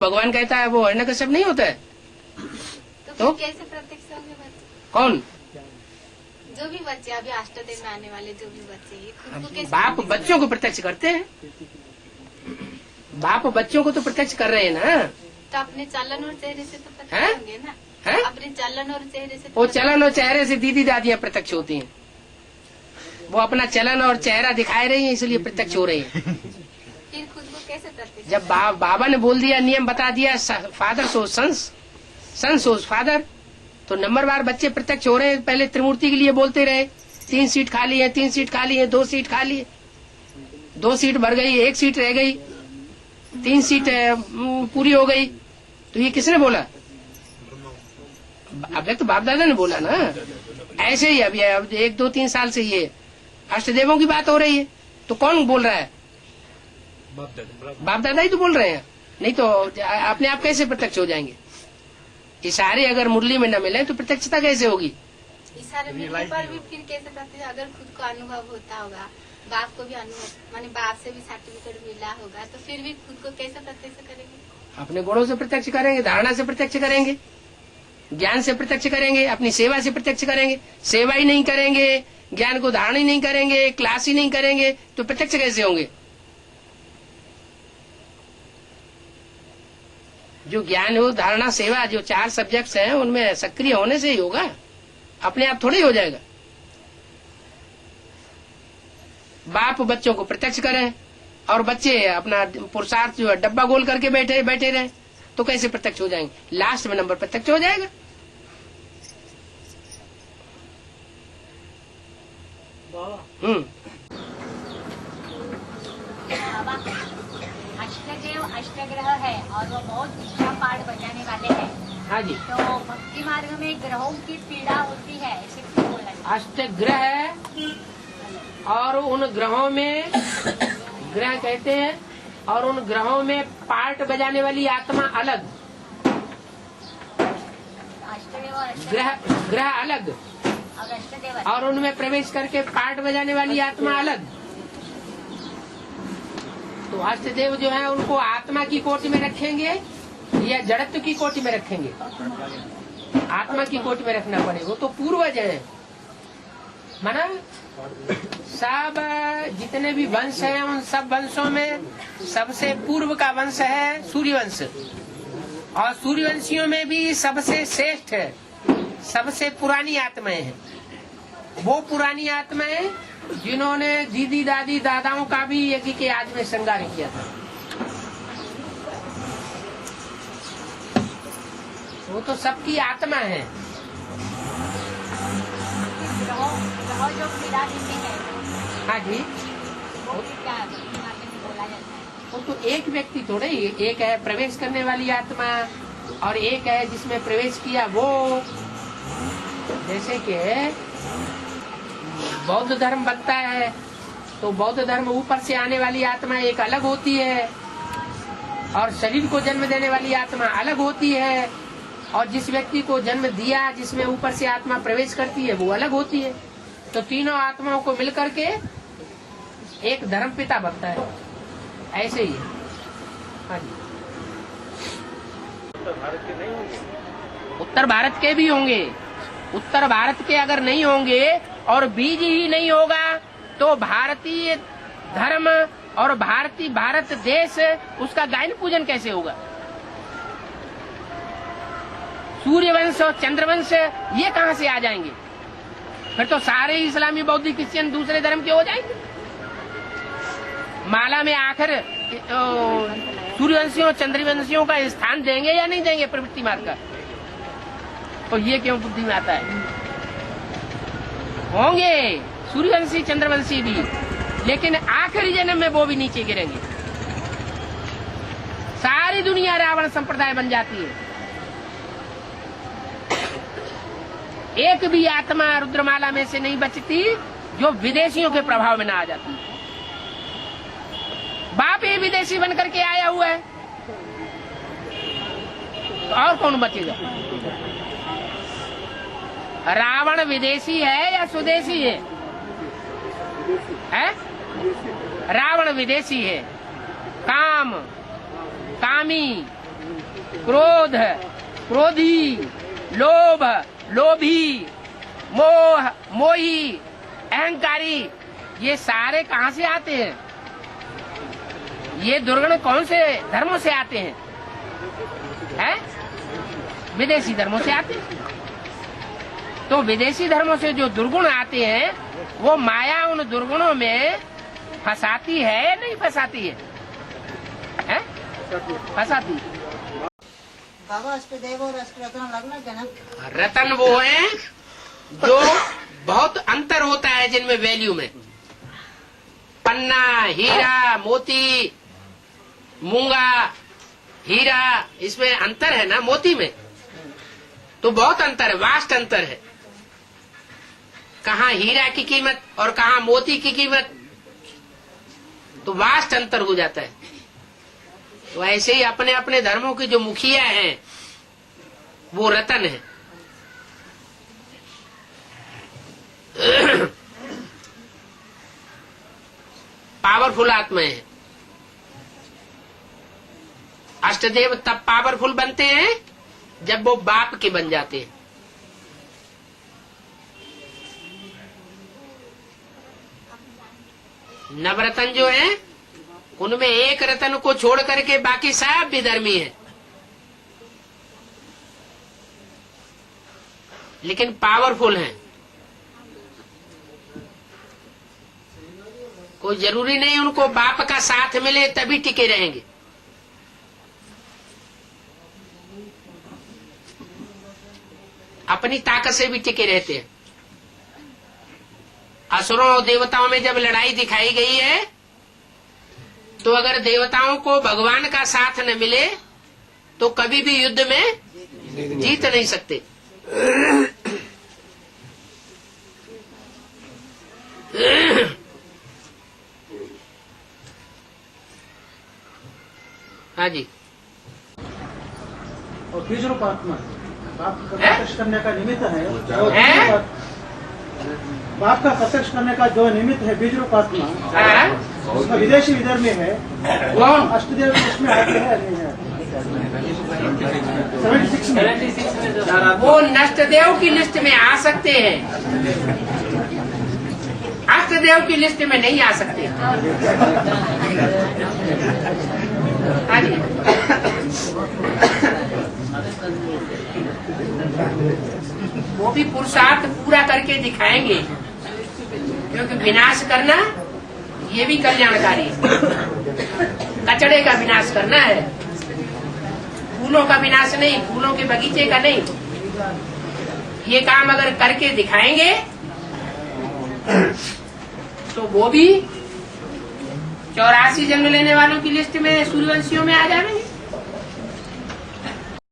भगवान कहता है वो हिरण्यकश्यप नहीं होता है। तो कैसे प्रत्यक्ष होंगे बच्चे? कौन? जो भी बच्चे अभी अष्टदेव में आने वाले जो भी बच्चे ये खुद को कैसे बाप बच्चों को प्रत्यक्ष करते हैं। बाप बच्चों को तो प्रत्यक्ष कर रहे हैं ना। तो अपने चलन और चेहरे से तो हैं? प्रत्यक्ष होंगे ना। हैं? अपने चलन और चेहरे से वो चलन और चेहरे से दीदी दादियाँ प्रत्यक्ष होती हैं। वो अपना चलन और चेहरा दिखाए रही हैं, इसलिए प्रत्यक्ष हो रही है। फिर खुद को कैसे प्रत्यक्ष? जब बाबा ने बोल दिया, नियम बता दिया, फादर सोच सन्स, सन्स सोच फादर, तो नंबरवार बच्चे प्रत्यक्ष हो रहे हैं। पहले त्रिमूर्ति के लिए बोलते रहे, 3 सीट खाली है, 3 सीट खाली है, 2 सीट खाली है, 2 सीट भर गई, 1 सीट रह गई, 3 सीट पूरी हो गई। तो ये किसने बोला? अब तो बाप दादा ने बोला ना। ऐसे ही अब 1, 2, 3 साल से ये अष्टदेवों की बात हो रही है। तो कौन बोल रहा है? बाप दादा ही तो बोल रहे हैं। नहीं तो अपने आप कैसे प्रत्यक्ष हो जाएंगे? इशारे अगर मुरली में न मिले तो प्रत्यक्षता कैसे होगी? इशारे मिलने पर भी फिर कैसे प्रत्यक्ष? अगर खुद को अनुभव होता होगा, बाप को भी अनुभव, माने बाप से भी सर्टिफिकेट मिला होगा, तो फिर भी खुद को कैसे प्रत्यक्ष करेंगे? अपने गुणों से प्रत्यक्ष करेंगे, धारणा से प्रत्यक्ष करेंगे, ज्ञान से प्रत्यक्ष करेंगे, अपनी सेवा से प्रत्यक्ष करेंगे। सेवा ही नहीं करेंगे, ज्ञान को धारण ही नहीं करेंगे, क्लास ही नहीं करेंगे, तो प्रत्यक्ष कैसे होंगे? जो ज्ञान हो, धारणा, सेवा, जो 4 सब्जेक्ट्स हैं, उनमें सक्रिय होने से ही होगा। अपने आप थोड़ी हो जाएगा। बाप बच्चों को प्रत्यक्ष करें और बच्चे अपना पुरुषार्थ जो है डब्बा गोल करके बैठे रहे, तो कैसे प्रत्यक्ष हो जाएंगे? लास्ट में नंबर प्रत्यक्ष हो जाएगा। अष्टदेव अष्टग्रह है और वो बहुत अच्छा पाठ बजाने वाले हैं। हाँ जी। तो भक्ति मार्ग में ग्रहों की पीड़ा होती है, ऐसे क्यों बोला? अष्टग्रह है और उन ग्रहों में ग्रह कहते हैं, और उन ग्रहों में पार्ट बजाने वाली आत्मा अलग, अष्टदेव और ग्रह अलग, और अष्टदेव और उनमें प्रवेश करके पार्ट बजाने वाली आत्मा अलग। तो अष्टदेव जो है उनको आत्मा की कोटि में रखेंगे या जड़त्व की कोटि में रखेंगे? आत्मा की कोटि में रखना पड़ेगा। वो तो पूर्वज है, माना सब जितने भी वंश हैं, उन सब वंशों में सबसे पूर्व का वंश है सूर्यवंश, और सूर्यवंशियों में भी सबसे श्रेष्ठ है, सबसे पुरानी आत्माएं हैं। वो पुरानी आत्माएं जिन्होंने दीदी दादी दादाओं का भी यज्ञ के आज में श्रृंगार किया था। वो तो सबकी आत्मा है। ग्रहों जो पीड़ा देते हैं, हाँ जी। वो क्या बोला जाता है? वो तो एक व्यक्ति थोड़े ही, एक है प्रवेश करने वाली आत्मा और एक है जिसमें प्रवेश किया वो। जैसे कि बौद्ध धर्म बनता है तो बौद्ध धर्म ऊपर से आने वाली आत्मा एक अलग होती है, और शरीर को जन्म देने वाली आत्मा अलग होती है, और जिस व्यक्ति को जन्म दिया, जिसमें ऊपर से आत्मा प्रवेश करती है, वो अलग होती है। तो तीनों आत्माओं को मिलकर के एक धर्म पिता बनता है। ऐसे ही है। हाँ जी। उत्तर भारत के भी होंगे। उत्तर भारत के अगर नहीं होंगे और बीज ही नहीं होगा तो भारतीय धर्म और भारत देश, उसका गायन पूजन कैसे होगा? सूर्यवंश और चंद्रवंश ये कहाँ से आ जाएंगे? फिर तो सारे इस्लामी, बौद्ध, क्रिश्चियन दूसरे धर्म के हो जाएंगे। माला में आखिर सूर्यवंशियों चंद्रवंशियों का स्थान देंगे या नहीं देंगे प्रवृत्ति मार्ग का? तो ये क्यों बुद्धि में आता है? होंगे सूर्यवंशी चंद्रवंशी भी, लेकिन आखिरी जन्म में वो भी नीचे गिरेंगे। सारी दुनिया रावण संप्रदाय बन जाती है। एक भी आत्मा रुद्रमाला में से नहीं बचती जो विदेशियों के प्रभाव में ना आ जाती। बाप ही विदेशी बन करके आया हुआ है, तो और कौन बचेगा? रावण विदेशी है या स्वदेशी है? रावण विदेशी है। कामी क्रोध, क्रोधी, लोभ, लोभी, मोह, मोही, अहंकारी, ये सारे कहाँ से आते हैं? ये दुर्गुण कौन से धर्मों से आते हैं? हैं? विदेशी धर्मों से आते हैं। तो विदेशी धर्मों से जो दुर्गुण आते हैं, वो माया उन दुर्गुणों में फंसाती है या नहीं फंसाती है? हैं? फंसाती है। बाबा अष्टदेव और अष्टरत्न अलग है ना? रतन वो है जो बहुत अंतर होता है जिनमें वैल्यू में। पन्ना, हीरा, मोती, मूंगा, हीरा, इसमें अंतर है ना। मोती में तो बहुत अंतर है, वास्ट अंतर है। कहाँ हीरा की कीमत और कहाँ मोती की कीमत, तो वास्ट अंतर हो जाता है। तो ऐसे ही अपने अपने धर्मों की जो मुखिया हैं वो रतन है। पावरफुल आत्मा है। अष्टदेव तब पावरफुल बनते हैं जब वो बाप के बन जाते हैं। नवरतन जो है उनमें एक रतन को छोड़ करके बाकी सब विधर्मी है, लेकिन पावरफुल हैं। कोई जरूरी नहीं उनको बाप का साथ मिले तभी टिके रहेंगे। अपनी ताकत से भी टिके रहते हैं। असुरों और देवताओं में जब लड़ाई दिखाई गई है, तो अगर देवताओं को भगवान का साथ न मिले तो कभी भी युद्ध में जीत नहीं सकते। हाँ जी। और बीज रूप आत्मा बाप का प्रत्यक्ष करने का निमित्त है, बाप का प्रत्यक्ष करने का जो निमित्त है बीज रूप आत्मा, उसका विदेशी विधर्मी है। कौन? अष्टदेव इसमें आते हैं नहीं है? 76 में वो नष्टदेव की लिस्ट में आ सकते हैं, अष्टदेव की लिस्ट में नहीं आ सकते। हाँ जी। वो भी पुरुषार्थ पूरा करके दिखाएंगे, क्योंकि विनाश करना ये भी कल्याणकारी है। कचड़े का विनाश करना है, फूलों का विनाश नहीं, फूलों के बगीचे का नहीं। ये काम अगर करके दिखाएंगे तो वो भी 84 जन्म लेने वालों की लिस्ट में सूर्यवंशियों में आ जाएंगे।